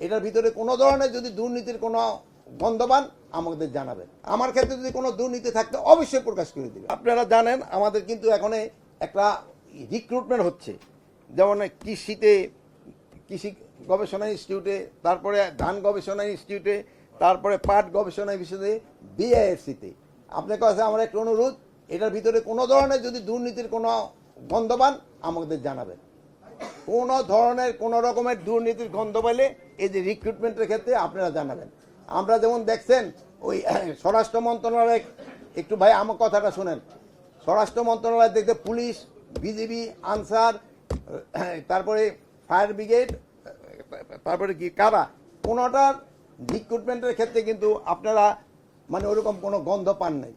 এটার ভিতরে কোনো ধরনের যদি দুর্নীতির কোনো গন্ধ পান আমাদের জানাবেন। আমার ক্ষেত্রে যদি কোনো দুর্নীতি থাকতে অবশ্যই প্রকাশ করে দিবেন। আপনারা জানেন আমাদের কিন্তু এখন একটা রিক্রুটমেন্ট হচ্ছে, যেমন কৃষি গবেষণা ইনস্টিটিউটে, তারপরে ধান গবেষণা ইনস্টিটিউটে, তারপরে পাট গবেষণা ইনস্টিটিউটে, বিআইএফসিতে। আপনার কাছে আমার একটা অনুরোধ, এটার ভিতরে কোনো ধরনের যদি দুর্নীতির কোনো গন্ধ পান আমাদের জানাবেন। কোনো ধরনের কোনো রকমের দুর্নীতির গন্ধ পেলে এই যে রিক্রুটমেন্টের ক্ষেত্রে আপনারা জানাবেন। আমরা যেমন দেখছেন ওই স্বরাষ্ট্র মন্ত্রণালয়, একটু ভাই আমার কথাটা শোনেন, স্বরাষ্ট্র মন্ত্রণালয় দেখতে পুলিশ, বিজিবি, আনসার, তারপরে ফায়ার ব্রিগেড, তারপরে কি কারা, কোনোটার রিক্রুটমেন্টের ক্ষেত্রে কিন্তু আপনারা মানে ওরকম কোনো গন্ধ পান নাই।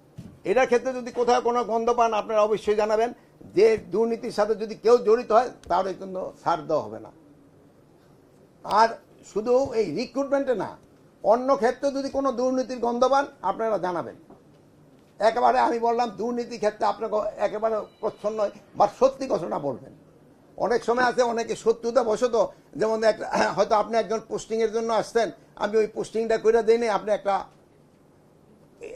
এটার ক্ষেত্রে যদি কোথাও কোনো গন্ধ পান আপনারা অবশ্যই জানাবেন। যে দুর্নীতির সাথে যদি কেউ জড়িত হয় তাহলে কিন্তু ছাড় দেওয়া হবে না। আর শুধু এই রিক্রুটমেন্টে না, অন্য ক্ষেত্রে যদি কোনো দুর্নীতির গন্ধ পান আপনারা জানাবেন। একেবারে আমি বললাম দুর্নীতির ক্ষেত্রে আপনাকে একেবারে প্রচ্ছন্ন বা সত্যি ঘটনা বলবেন। অনেক সময় আছে অনেকে শত্রুতা বশত, যেমন হয়তো আপনি একজন পোস্টিংয়ের জন্য আসছেন, আমি ওই পোস্টিংটা করে দিই নাই, আপনি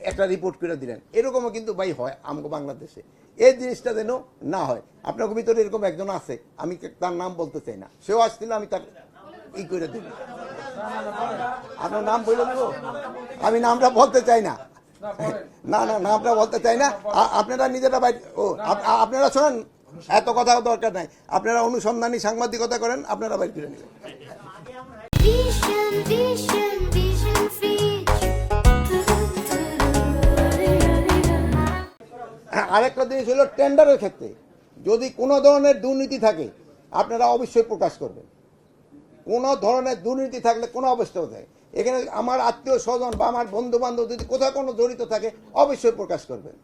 একটা রিপোর্ট করে দিলেন, এরকমও কিন্তু ভাই হয় আমাকে বাংলাদেশে। এই জিনিসটা যেন না হয়। আপনার ভিতরে এরকম একজন আছে, আমি তার নাম বলতে চাই না, সেও আসছিল, আমি তার ই করে দিল। আপনার নাম বলে দেবো? আমি নামটা বলতে চাই না, না না নামটা বলতে চাই না। আপনারা নিজেরা বাইরে আপনারা শোনেন, এত কথা দরকার নাই, আপনারা অনুসন্ধানী সাংবাদিকতা করেন, আপনারা বাইরে করে নেবেন। আরেকটা জিনিস হলো টেন্ডারের ক্ষেত্রে যদি কোনো ধরনের দুর্নীতি থাকে আপনারা অবশ্যই প্রকাশ করবেন। কোনো ধরনের দুর্নীতি থাকলে কোনো অবস্থাও থাকে, এখানে আমার আত্মীয় স্বজন বা আমার বন্ধু বান্ধব যদি কোথাও কোনো জড়িত থাকে অবশ্যই প্রকাশ করবেন।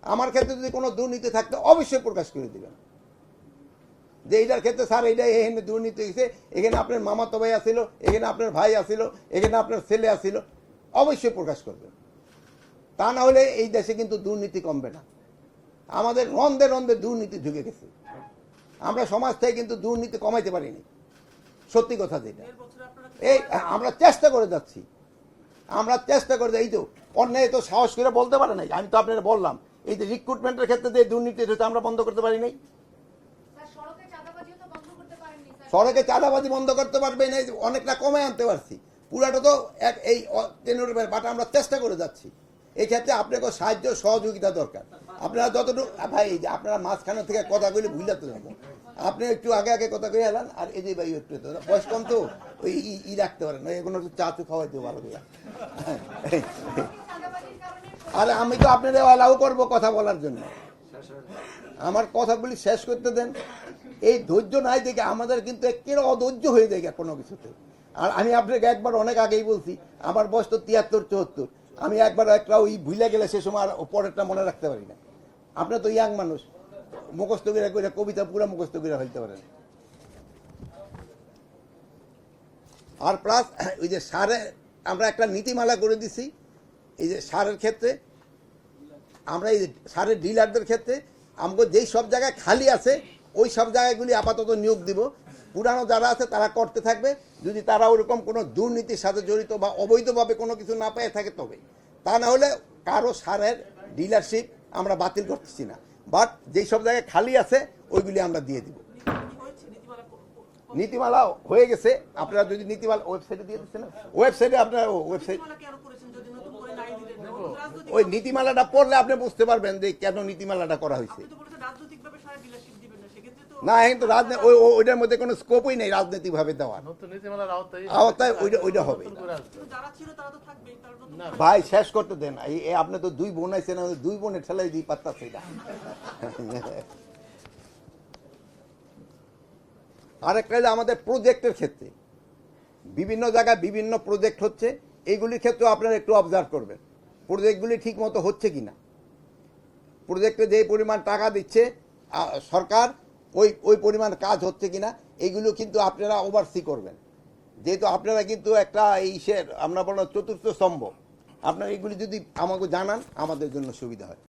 আমার ক্ষেত্রে যদি কোনো দুর্নীতি থাকতে অবশ্যই প্রকাশ করে দিবেন যে এইটার ক্ষেত্রে স্যার এইটা এখানে দুর্নীতি হয়েছে, এখানে আপনার মামাতো ভাই আসিল, এখানে আপনার ভাই আসিল, এখানে আপনার ছেলে আসিল, অবশ্যই প্রকাশ করবেন। তা না হলে এই দেশে কিন্তু দুর্নীতি কমবে না। আমাদের রন্ধে রন্ধে দুর্নীতি ঢুকে গেছে, আমরা সমাজ থেকে কিন্তু দুর্নীতি কমাইতে পারিনি, সত্যি কথা যেটা। এই আমরা চেষ্টা করে যাচ্ছি, এই তো অন্যায় তো সাহস করে বলতে পারে নাই। আমি তো আপনারা বললাম এই যে রিক্রুটমেন্টের ক্ষেত্রে যে দুর্নীতি হচ্ছে আমরা বন্ধ করতে পারি নাই। সড়কে চাঁদাবাজি বন্ধ করতে পারবে না, অনেকটা কমে আনতে পারছি, পুরাটা তো এই বাট আমরা চেষ্টা করে যাচ্ছি। এই ক্ষেত্রে আপনাকে সাহায্য সহযোগিতা দরকার। আপনারা যতটুকু ভাই আপনারা মাঝখানে থেকে কথা কইলে ভুলাতে যাবো, আপনি একটু আগে আগে কথা কই এলেন, আর এই যে ভাই একটু বয়স কম তো ওই ই রাখতে পারেন, এগুলো একটু চা চু খাওয়াইতে ভালো করে। আরে আমি তো আপনাদের অ্যালাউ করবো কথা বলার জন্য, আমার কথাগুলি শেষ করতে দেন। এই ধৈর্য নাই দেখে আমাদের কিন্তু একেবারে অধৈর্য হয়ে যায় কোনো কিছুতে। আর আমি আপনাকে একবার অনেক আগেই বলছি, আমার বয়স তো 73-74, আমি একবার একটা ওই ভুলে গেলে সে সময় আর পরেরটা মনে রাখতে পারি না। আপনার তো ইয়াং মানুষ, মুখস্থ করে কবিতা পুরো মুখস্থ করে ফেলতে পারেন। আর প্লাস ওই যে সারে আমরা একটা নীতিমালা করে দিছি, এই যে সারের ক্ষেত্রে আমরা এই সারের ডিলারদের ক্ষেত্রে আমাকে যেই সব জায়গায় খালি আছে ওই সব জায়গাগুলি আপাতত নিয়োগ দিব, পুরানো যারা আছে তারা করতে থাকবে। যদি তারা ওরকম কোনো দুর্নীতির সাথে জড়িত বা অবৈধভাবে কোনো কিছু না পেয়ে থাকে তবে, তা না হলে কারো সারের ডিলারশিপ আমরা বাতিল করতেছি না, বাট যেই সব জায়গায় খালি আছে ওইগুলি আমরা দিয়ে দিব। নীতিমালা হয়ে গেছে, আপনারা যদি নীতিমালা ওয়েবসাইটে দিয়ে দিচ্ছেন, ওয়েবসাইটে আপনার ওয়েবসাইট ওই নীতিমালাটা পড়লে আপনি বুঝতে পারবেন যে কেন নীতিমালাটা করা হয়েছে। না এখন তো রাজনীতি ওইটার মধ্যে কোনো স্কোপই নেই রাজনৈতিক ভাবে দেওয়ার আওতায়, ওইটা হবে। ভাই শেষ করতে দেন, আপনি তো দুই বোন আছেন, দুই বোনের ঠেলাই দিই পাত্তা সেটা। আরেকটা আমাদের প্রজেক্টের ক্ষেত্রে বিভিন্ন জায়গায় বিভিন্ন প্রজেক্ট হচ্ছে, এইগুলির ক্ষেত্রে আপনারা একটু অবজার্ভ করবেন প্রজেক্টগুলি ঠিক মতো হচ্ছে কিনা। প্রজেক্টে যে পরিমাণ টাকা দিচ্ছে সরকার ওই পরিমাণ কাজ হচ্ছে কিনা, এইগুলো কিন্তু আপনারা ওভারসি করবেন, যেহেতু আপনারা কিন্তু একটা আমরা বললাম চতুর্থ স্তম্ভ। আপনারা এইগুলি যদি আমাকে জানান আমাদের জন্য সুবিধা হয়।